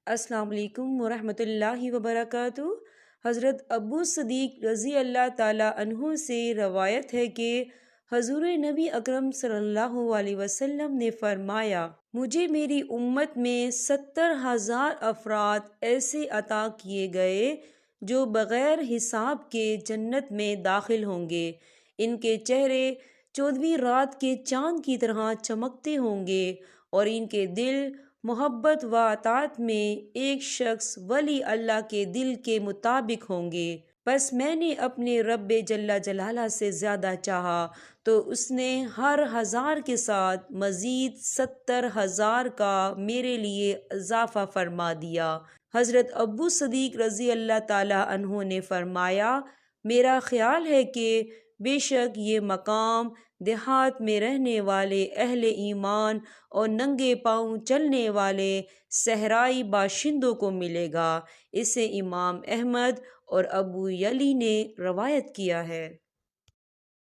السلام علیکم ورحمۃ اللہ وبرکاتہ۔ حضرت ابو صدیق رضی اللہ تعالیٰ عنہ سے روایت ہے کہ حضور نبی اکرم صلی اللہ علیہ وسلم نے فرمایا، مجھے میری امت میں 70,000 افراد ایسے عطا کیے گئے جو بغیر حساب کے جنت میں داخل ہوں گے۔ ان کے چہرے 14ویں رات کے چاند کی طرح چمکتے ہوں گے اور ان کے دل محبت و اطاعت میں ایک شخص ولی اللہ کے دل کے مطابق ہوں گے۔ بس میں نے اپنے رب جل جلالہ سے زیادہ چاہا تو اس نے ہر 1000 کے ساتھ مزید 70,000 کا میرے لیے اضافہ فرما دیا۔ حضرت ابو صدیق رضی اللہ تعالیٰ عنہ نے فرمایا، میرا خیال ہے کہ بے شک یہ مقام دیہات میں رہنے والے اہل ایمان اور ننگے پاؤں چلنے والے صحرائی باشندوں کو ملے گا۔ اسے امام احمد اور ابو یعلی نے روایت کیا ہے۔